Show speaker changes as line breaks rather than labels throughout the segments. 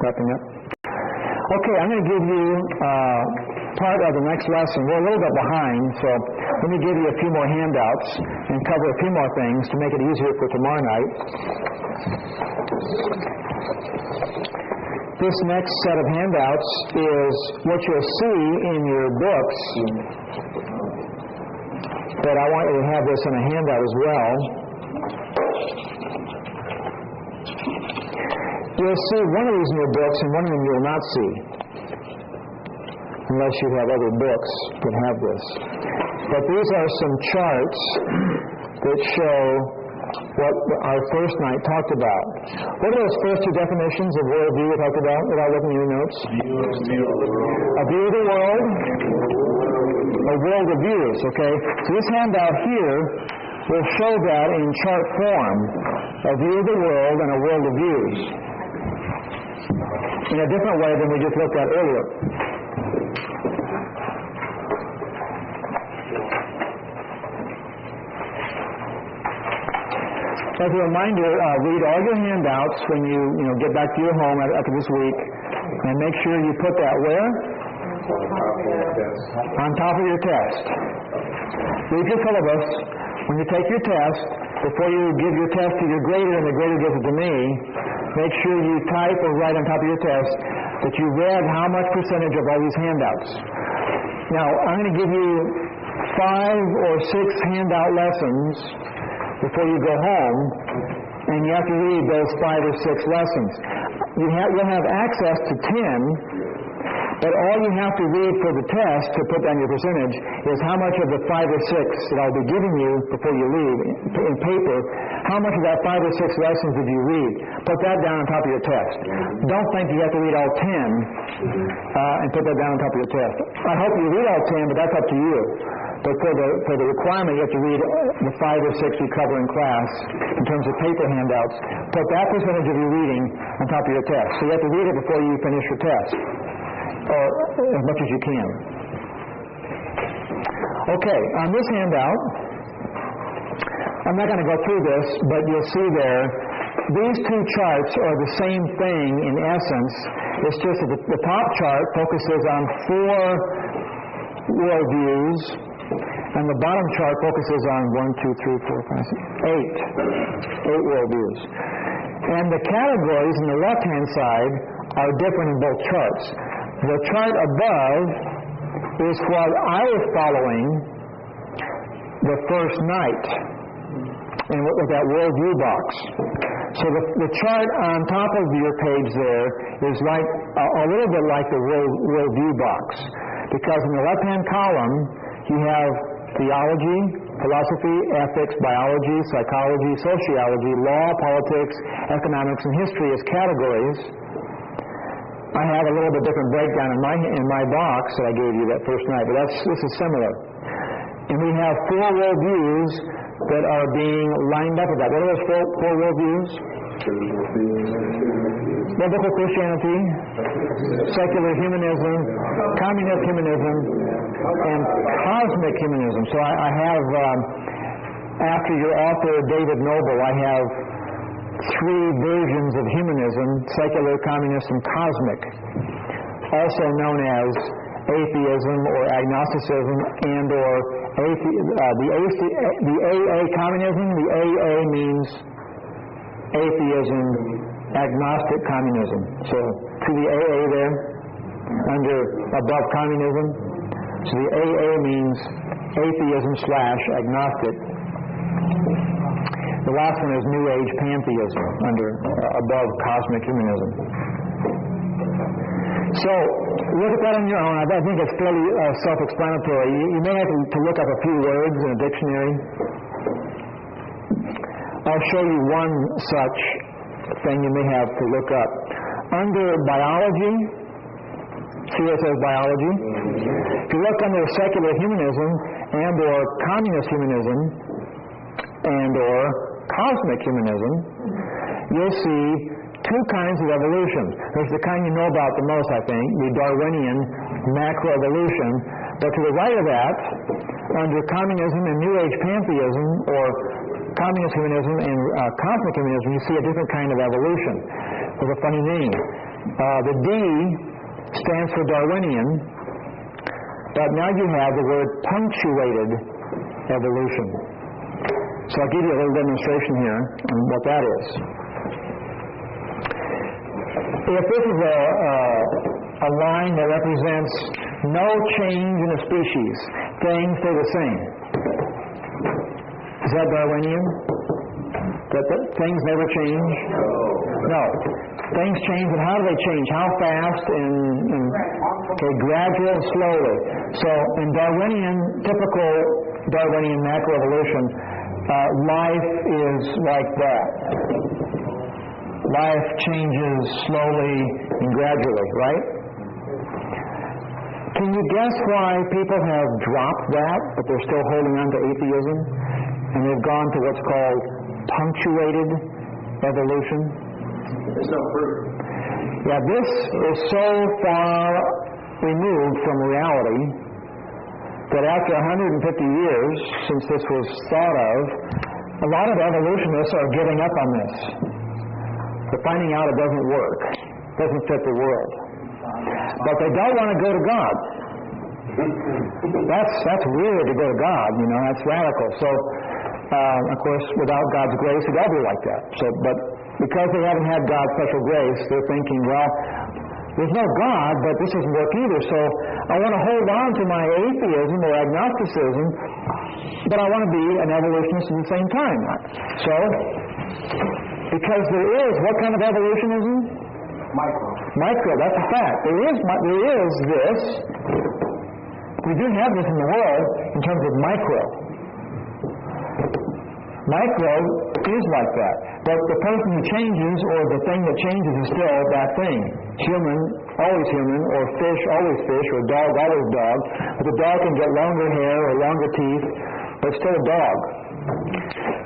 wrapping up. Okay, I'm going to give you part of the next lesson. We're a little bit behind, so let me give you a few more handouts and cover a few more things to make it easier for tomorrow night. This next set of handouts is what you'll see in your books, but I want you to have this in a handout as well. You'll see one of these in your books and one of them you will not see, unless you have other books that have this. But these are some charts that show what our first night talked about. What are those first two definitions of worldview we talked about without looking at your notes? A view of the world, a world of views, okay? So this handout here will show that in chart form, a view of the world and a world of views, in a different way than we just looked at earlier. As a reminder, read all your handouts when you get back to your home after this week, and make sure you put that where? On top of your test. Read your syllabus. When you take your test, before you give your test to your grader and the grader gives it to me, make sure you type or write on top of your test that you read how much percentage of all these handouts. Now, I'm going to give you 5 or 6 handout lessons before you go home, and you have to read those 5 or 6 lessons. You'll have access to 10, but all you have to read for the test to put down your percentage is how much of the 5 or 6 that I'll be giving you before you leave in paper, how much of that 5 or 6 lessons did you read? Put that down on top of your test. Don't think you have to read all 10 and put that down on top of your test. I hope you read all 10, but that's up to you. But for the requirement, you have to read the 5 or 6 you cover in class in terms of paper handouts. Put that percentage of your reading on top of your test. So you have to read it before you finish your test, or as much as you can. Okay, on this handout, I'm not going to go through this, but you'll see there, these 2 charts are the same thing in essence. It's just that the top chart focuses on 4 worldviews, and the bottom chart focuses on 8 worldviews. And the categories on the left-hand side are different in both charts. The chart above is what I was following the first night, and with that worldview box. So the chart on top of your page there is like a little bit like the worldview box, because in the left-hand column you have theology, philosophy, ethics, biology, psychology, sociology, law, politics, economics, and history as categories. I have a little bit different breakdown in my box that I gave you that first night, but this is similar. And we have 4 worldviews that are being lined up with that. What are those 4 worldviews? Biblical Christianity, secular humanism, communist humanism, and cosmic humanism. So I have, after your author David Noble, I have 3 versions of humanism: secular, communist, and cosmic, also known as atheism or agnosticism, and or the AA communism. The AA means atheism, agnostic communism. So to the AA there, above communism. So the AA means atheism / agnostic. The last one is New Age pantheism, above cosmic humanism. So look at that on your own. I think it's fairly self-explanatory. You may have to look up a few words in a dictionary. I'll show you one such thing you may have to look up. Under biology, see where it says biology? If you look under secular humanism and or communist humanism and or cosmic humanism, you'll see 2 kinds of evolution. There's the kind you know about the most, I think, the Darwinian macroevolution. But to the right of that, under communism and New Age pantheism, or communist humanism and cosmic humanism, you see a different kind of evolution with a funny name. The D stands for Darwinian, but now you have the word punctuated evolution. So I'll give you a little demonstration here on what that is. If this is a line that represents no change in a species, things stay the same. Is that Darwinian? That things never change? No. Things change, and how do they change? How fast? Okay, gradual and slowly. So in typical Darwinian macroevolution, life is like that. Life changes slowly and gradually, right? Can you guess why people have dropped that, but they're still holding on to atheism? And they've gone to what's called punctuated evolution?
There's no proof.
Yeah, this is so far removed from reality that after 150 years since this was thought of, a lot of evolutionists are giving up on this. They're finding out it doesn't work, doesn't fit the world. But they don't want to go to God. That's weird to go to God, that's radical. So, of course, without God's grace, it'd all be like that. But because they haven't had God's special grace, they're thinking, well, there's no God, but this doesn't work either, so I want to hold on to my atheism or agnosticism, but I want to be an evolutionist at the same time. So, because there is, what kind of evolutionism? Micro, that's a fact. There is this. We do have this in the world in terms of micro. Micro is like that. But the person who changes, or the thing that changes, is still that thing. Human, always human, or fish, always fish, or dog, always dog. But the dog can get longer hair or longer teeth, but it's still a dog.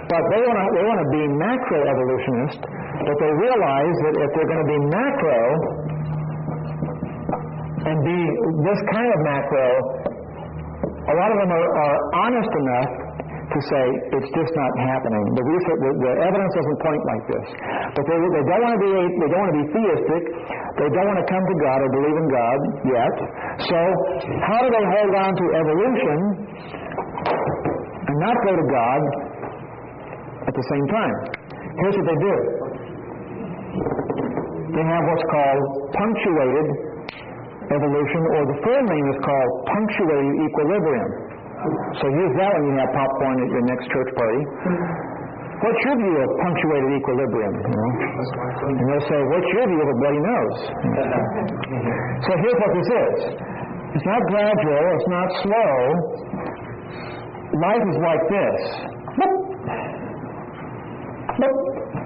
But they want to be macroevolutionist, but they realize that if they're going to be macro and be this kind of macro, a lot of them are honest enough to say it's just not happening. The research, the evidence doesn't point like this. But they don't want to be theistic. They don't want to come to God or believe in God yet. So how do they hold on to evolution and not go to God at the same time? Here's what they do. They have what's called punctuated evolution, or the full name is called punctuated equilibrium. So use that when you have popcorn at your next church party. What's your view of punctuated equilibrium? And they'll say, what's your view of a bloody nose? So here's what this is. It's not gradual, it's not slow. Life is like this.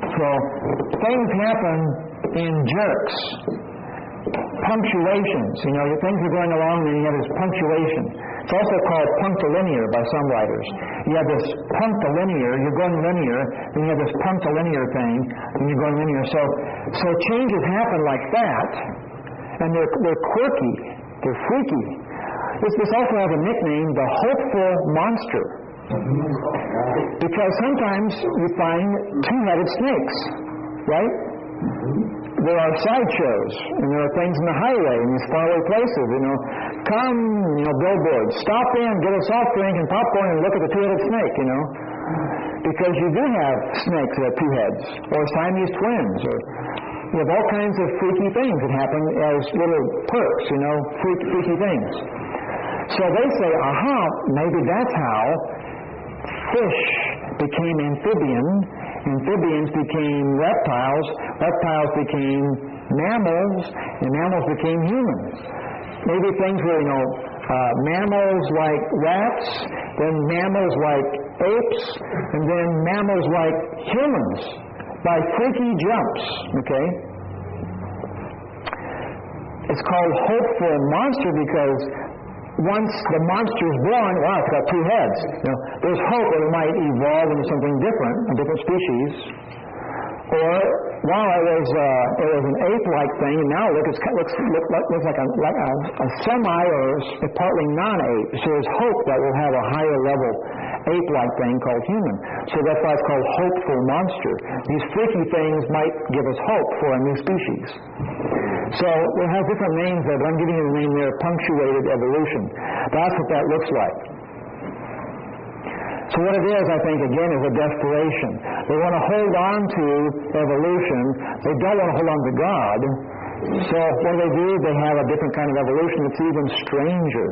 So things happen in jerks. Punctuations. Things are going along and you have this punctuation. It's also called punctilinear by some writers. You have this punctilinear, you're going linear, then you have this punctilinear thing, and you're going linear. So changes happen like that, and they're quirky, they're freaky. This also has a nickname, the hopeful monster. Because sometimes you find two-headed snakes, right? There are sideshows, and there are things in the highway in these faraway places. Come, billboards, stop in, get a soft drink and popcorn, and look at the two-headed snake. Because you do have snakes that have two heads, or Siamese twins, or you have all kinds of freaky things that happen as little perks. Freaky things. So they say, aha, maybe that's how fish became amphibian. Amphibians became reptiles, reptiles became mammals, and mammals became humans. Maybe things were, mammals like rats, then mammals like apes, and then mammals like humans, by freaky jumps, okay? It's called hopeful monster because once the monster is born, wow, it's got two heads. There's hope that it might evolve into something different, a different species. Or, wow, it was an ape-like thing, and now it looks like a semi or partly non-ape. So there's hope that we'll have a higher level ape-like thing called human. So that's why it's called hopeful monster. These freaky things might give us hope for a new species. So it has different names there, but I'm giving you the name there, punctuated evolution. That's what that looks like. So what it is, I think, again, is a desperation. They want to hold on to evolution. They don't want to hold on to God. So what do? They have a different kind of evolution that's even stranger.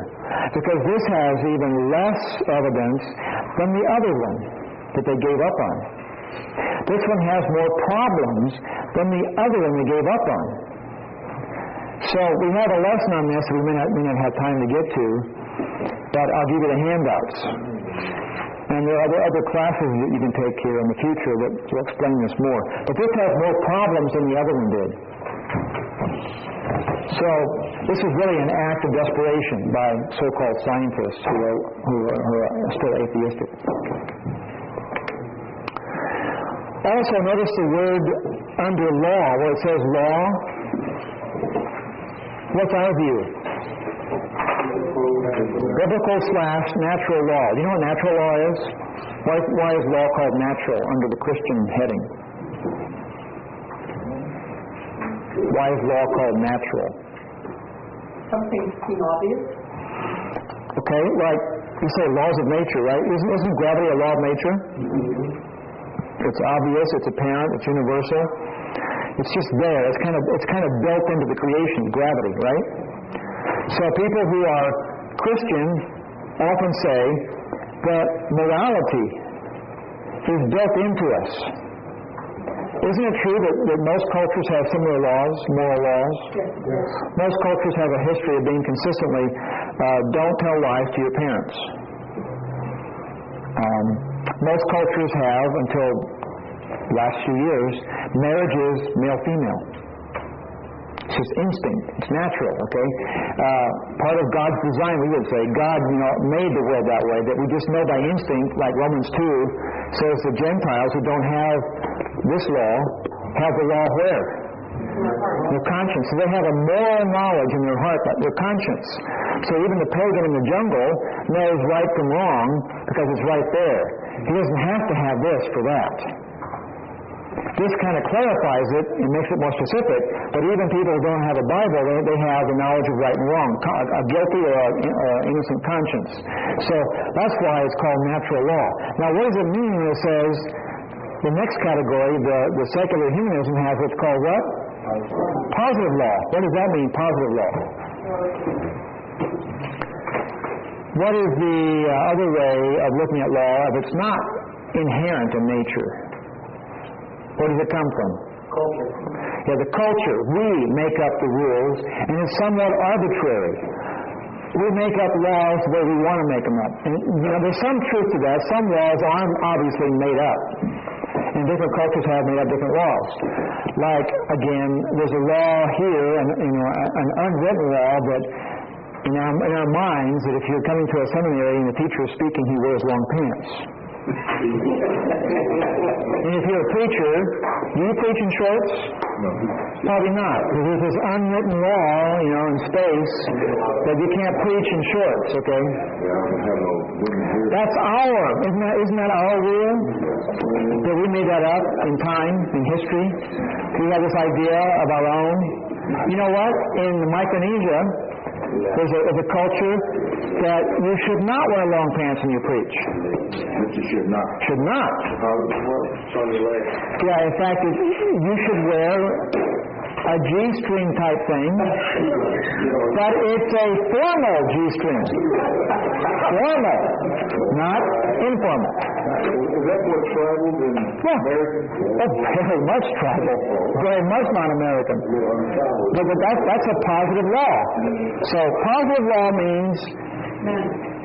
Because this has even less evidence than the other one that they gave up on. This one has more problems than the other one they gave up on. So we have a lesson on this that we may not have time to get to, but I'll give you the handouts. And there are other classes that you can take here in the future that will explain this more. But this has more problems than the other one did. So this is really an act of desperation by so-called scientists who are still atheistic. Also, notice the word under law, where it says law. What's our view? Biblical/natural law. Do you know what natural law is? Why is law called natural under the Christian heading? Why is law called natural?
Something seem obvious.
Okay, like you say laws of nature, right? Isn't gravity a law of nature? It's obvious, it's apparent, it's universal. It's just there. It's kind of built into the creation, gravity, right? So people who are Christian often say that morality is built into us. Isn't it true that most cultures have similar laws, moral laws?
Yes.
Most cultures have a history of being consistently, don't tell lies to your parents. Most cultures have, until the last few years, marriage is male-female. It's just instinct. It's natural, okay? Part of God's design, we would say, God, made the world that way, that we just know by instinct, like Romans 2 says the Gentiles who don't have this law have the law where? Their conscience. So they have a moral knowledge in their heart, their conscience. So even the pagan in the jungle knows right from wrong because it's right there. He doesn't have to have this for that. This kind of clarifies it and makes it more specific, but even people who don't have a Bible, they have the knowledge of right and wrong, a guilty or an innocent conscience. So that's why it's called natural law. Now what does it mean when it says, the next category, the secular humanism has what's called what? Positive law. What does that mean, positive law? What is the other way of looking at law if it's not inherent in nature? Where does it come from?
Culture.
Yeah, the culture. We make up the rules, and it's somewhat arbitrary. We make up laws the way we want to make them up. And, there's some truth to that. Some laws aren't obviously made up. And different cultures have made up different laws. Like, again, there's a law here, an unwritten law that in our minds, that if you're coming to a seminary and the teacher is speaking, he wears long pants. And if you're a preacher, do you preach in shorts?
No.
Probably not, because there's this unwritten law, in space, that you can't preach in shorts, okay? That's isn't that our rule? That we made that up in time, in history? We have this idea of our own. You know what? In Micronesia, there's a culture that you should not wear long pants when you preach.
You should not.
Should not. Yeah, in fact, you should wear a G-string type thing, but it's a formal G-string. Formal, not informal.
Is that what traveled in America?
Oh, very much travel. Very much non-American. But that's a positive law. So positive law means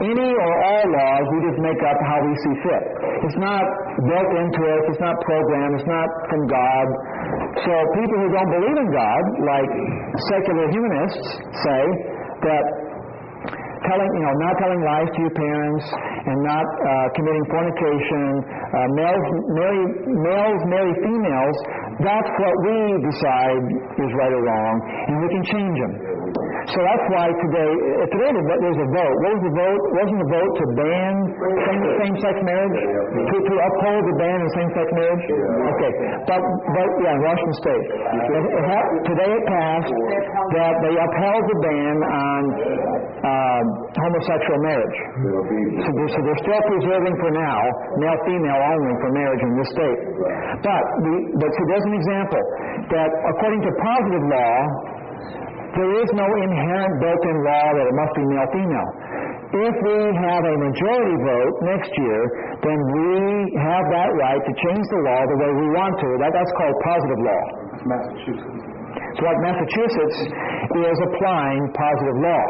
any or all laws we just make up how we see fit. It's not built into us. It's not programmed. It's not from God. So people who don't believe in God, like secular humanists, say that not telling lies to your parents and not committing fornication, males marry females, that's what we decide is right or wrong, and we can change them. So that's why today there's a vote. What was the vote? Wasn't the vote to ban same-sex marriage? To uphold the ban of same-sex marriage? Okay. But yeah, Washington State. Today it passed that they upheld the ban on homosexual marriage. So they're still preserving for now male-female only for marriage in this state. But so there's an example that according to positive law, there is no inherent built-in law that it must be male-female. If we have a majority vote next year, then we have that right to change the law the way we want to. That's called positive law.
Massachusetts.
So like Massachusetts is applying positive law.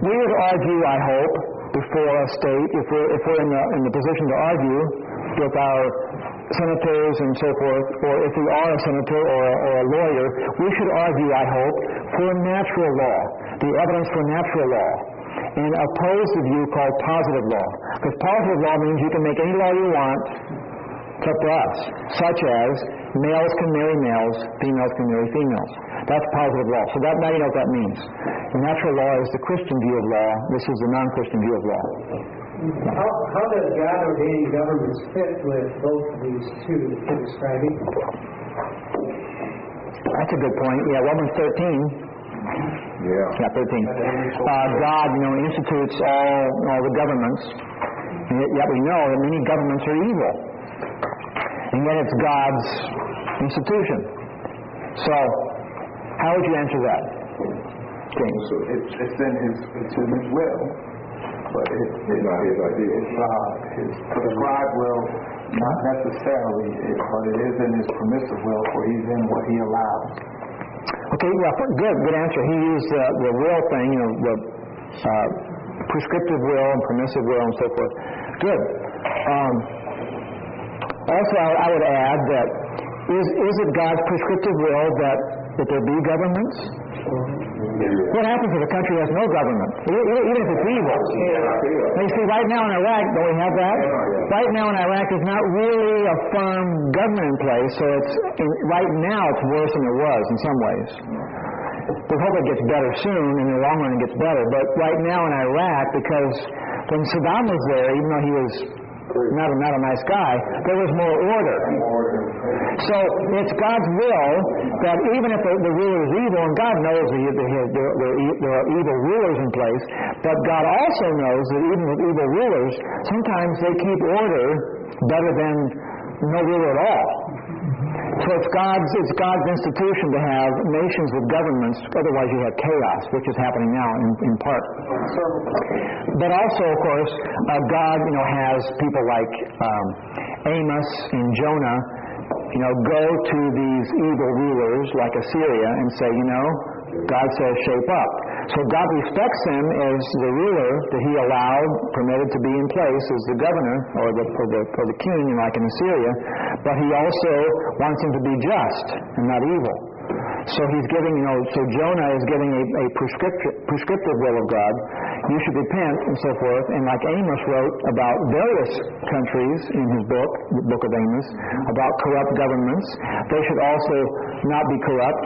We would argue, I hope, before a state, if we're in the position to argue with our senators and so forth, or if we are a senator or a lawyer, we should argue, I hope, for natural law, the evidence for natural law, and oppose the view called positive law. Because positive law means you can make any law you want, it's up to us, such as males can marry males, females can marry females. That's positive law. So now you know what that means. Natural law is the Christian view of law. This is the non-Christian view of law.
How does God ordaining governments fit with both of these two that you're describing?
That's a good point. Yeah, Romans 13. Yeah, 13. God, institutes all the governments. And yet we know that many governments are evil. And yet it's God's institution. So, how would you answer that, James?
So it's in his will, but it's not his idea. It's his prescribed will, not necessarily, but it is in his permissive will, for he's in what he allows.
Okay, yeah, good answer. He used the will thing, the prescriptive will and permissive will and so forth. Good. Also, I would add that is it God's prescriptive will that there be governments? What happens if a country has no government? Even if it's evil. Now, you see, right now in Iraq, don't we have that? Right now in Iraq, there's not really a firm government in place, so right now it's worse than it was in some ways. We hope it gets better soon, and in the long run it gets better. But right now in Iraq, because when Saddam was there, even though he was not a nice guy, there was more order. So it's God's will that even if the ruler is evil, and God knows there are evil rulers in place, but God also knows that even with evil rulers, sometimes they keep order better than no ruler at all. So it's God's institution to have nations with governments, otherwise you have chaos, which is happening now in part. But also, of course, God, has people like Amos and Jonah, go to these evil rulers like Assyria and say, God says shape up. So God respects him as the ruler that he allowed, permitted to be in place as the governor or the king, like in Assyria, but he also wants him to be just and not evil. So he's giving, so Jonah is giving a prescriptive will of God. You should repent and so forth. And like Amos wrote about various countries in his book, the book of Amos, about corrupt governments, they should also not be corrupt.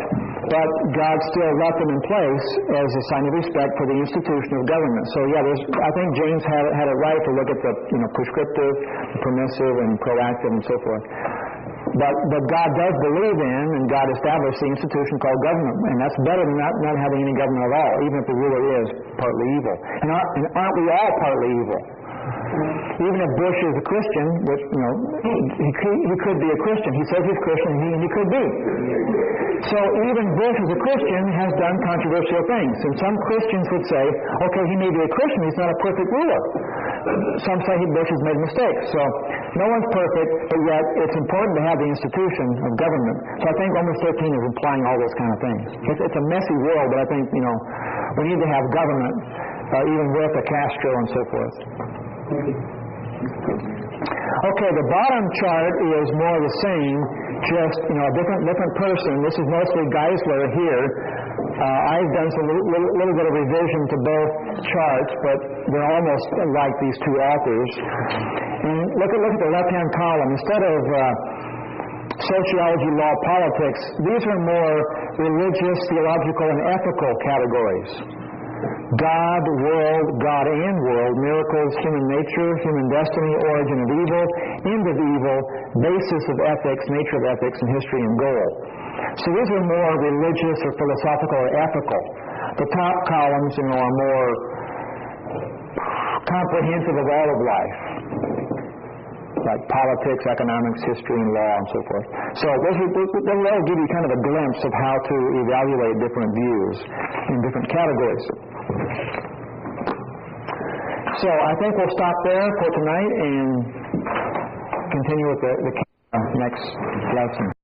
But God still left them in place as a sign of respect for the institution of government. So yeah, I think James had it right to look at the prescriptive, permissive, and proactive, and so forth. But God does believe in, and God established the institution called government, and that's better than not having any government at all, even if the ruler is partly evil. And aren't we all partly evil? Even if Bush is a Christian, which he could be a Christian. He says he's Christian, and he could be. So even Bush as a Christian has done controversial things. And some Christians would say, okay, he may be a Christian, he's not a perfect ruler. Some say Bush has made mistakes. So no one's perfect, but yet it's important to have the institution of government. So I think Romans 13 is implying all those kind of things. It's a messy world, but I think, we need to have government, even with a Castro and so forth. Okay, the bottom chart is more the same, just a different person. This is mostly Geisler here. I've done some little bit of revision to both charts, but they're almost like these two authors. And look at the left-hand column. Instead of sociology, law, politics, these are more religious, theological, and ethical categories. God, world, God and world, miracles, human nature, human destiny, origin of evil, end of evil, basis of ethics, nature of ethics, and history and goal. So these are more religious or philosophical or ethical. The top columns, are more comprehensive of all of life, like politics, economics, history, and law, and so forth. So they'll give you kind of a glimpse of how to evaluate different views in different categories. So I think we'll stop there for tonight and continue with the next lesson.